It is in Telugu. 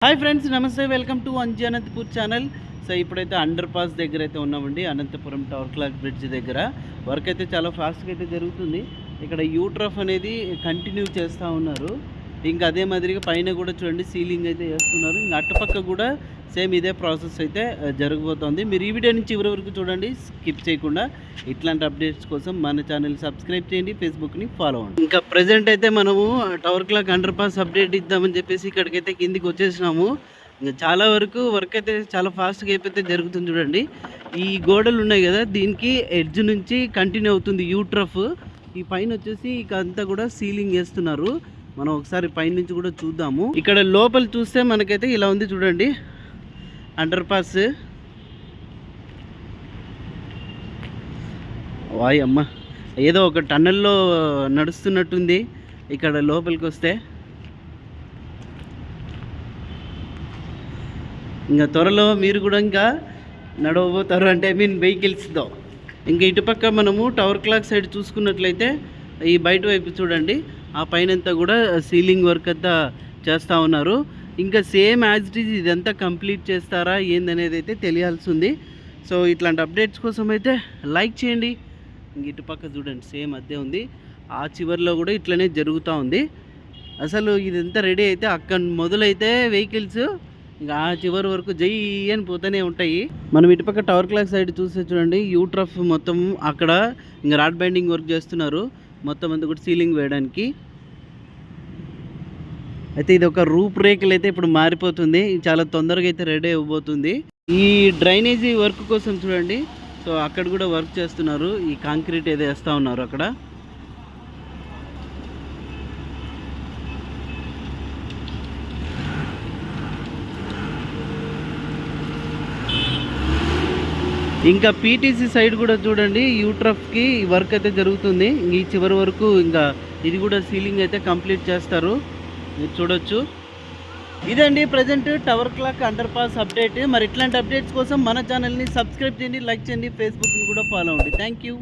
హాయ్ ఫ్రెండ్స్, నమస్తే. Welcome to Anji Anantapur channel. So ఇప్పుడైతే అండర్ పాస్ దగ్గర అయితే ఉన్నామండి. అనంతపురం టవర్ క్లాక్ బ్రిడ్జ్ దగ్గర వర్క్ అయితే చాలా ఫాస్ట్గా అయితే జరుగుతుంది. ఇక్కడ యూట్రఫ్ అనేది కంటిన్యూ చేస్తూ ఉన్నారు. ఇంకా అదే మాదిరిగా పైన కూడా చూడండి సీలింగ్ అయితే వేస్తున్నారు. ఇంకా అటుపక్క కూడా సేమ్ ఇదే ప్రాసెస్ అయితే జరగబోతోంది. మీరు ఈ వీడియో నుంచి చివరి వరకు చూడండి, స్కిప్ చేయకుండా. ఇట్లాంటి అప్డేట్స్ కోసం మన ఛానల్ సబ్స్క్రైబ్ చేయండి, ఫేస్బుక్ని ఫాలో అవ్వండి. ఇంకా ప్రజెంట్ అయితే మనము tower clock under pass update ఇద్దామని చెప్పేసి ఇక్కడికైతే కిందికి వచ్చేసినాము. ఇంకా చాలా వరకు వర్క్ అయితే చాలా ఫాస్ట్గా అయిపోతే జరుగుతుంది. చూడండి, ఈ గోడలు ఉన్నాయి కదా, దీనికి ఎడ్జ్ నుంచి కంటిన్యూ అవుతుంది యూట్రఫ్. ఈ పైన వచ్చేసి ఇక అంతా కూడా సీలింగ్ వేస్తున్నారు. మనం ఒకసారి పైనుంచి కూడా చూద్దాము. ఇక్కడ లోపల చూస్తే మనకైతే ఇలా ఉంది చూడండి అండర్ పాస్. వాయ్ అమ్మ, ఏదో ఒక టన్నెల్లో నడుస్తున్నట్టుంది ఇక్కడ లోపలికి వస్తే. ఇంకా త్వరలో మీరు కూడా ఇంకా నడవబోతారు, అంటే వెహికల్స్తో. ఇంకా ఇటుపక్క మనము టవర్ క్లాక్ సైడ్ చూసుకున్నట్లయితే ఈ బయట వైపు చూడండి, ఆ పైనంతా కూడా సీలింగ్ వర్క్ అంతా చేస్తూ ఉన్నారు. ఇంకా సేమ్ యాజ్ ఇట్ ఈజ్ ఇదంతా కంప్లీట్ చేస్తారా ఏందనేది అయితే తెలియాల్సి ఉంది. సో ఇట్లాంటి అప్డేట్స్ కోసం అయితే లైక్ చేయండి. ఇంక ఇటుపక్క చూడండి సేమ్ అదే ఉంది, ఆ చివరిలో కూడా ఇట్లనే జరుగుతూ ఉంది. అసలు ఇదంతా రెడీ అయితే అక్కడ మొదలైతే వెహికల్స్ ఇంకా ఆ చివరి వరకు జై అని పోతూనే ఉంటాయి. మనం ఇటుపక్క టవర్ క్లాక్ సైడ్ చూస్తే చూడండి యూట్రఫ్ మొత్తం అక్కడ ఇంకా రాడ్ బైండింగ్ వర్క్ చేస్తున్నారు, మొత్తం అంతా కూడా సీలింగ్ వేయడానికి. అయితే ఇది ఒక రూపురేఖలు అయితే ఇప్పుడు మారిపోతుంది, చాలా తొందరగా అయితే రెడీ అవ్వబోతుంది. ఈ డ్రైనేజీ వర్క్ కోసం చూడండి, సో అక్కడ కూడా వర్క్ చేస్తున్నారు. ఈ కాంక్రీట్ ఏదో వేస్తూ ఉన్నారు అక్కడ. ఇంకా పీటీసీ సైడ్ కూడా చూడండి యూట్రఫ్కి వర్క్ అయితే జరుగుతుంది. ఈ చివరి వరకు ఇంకా ఇది కూడా సీలింగ్ అయితే కంప్లీట్ చేస్తారు, మీరు చూడొచ్చు. ఇదండి present tower clock under pass update. మరి ఇట్లాంటి అప్డేట్స్ కోసం మన ఛానల్ని సబ్స్క్రైబ్ చేయండి, లైక్ చేయండి, ఫేస్బుక్ని కూడా ఫాలో అవ్వండి. Thank you.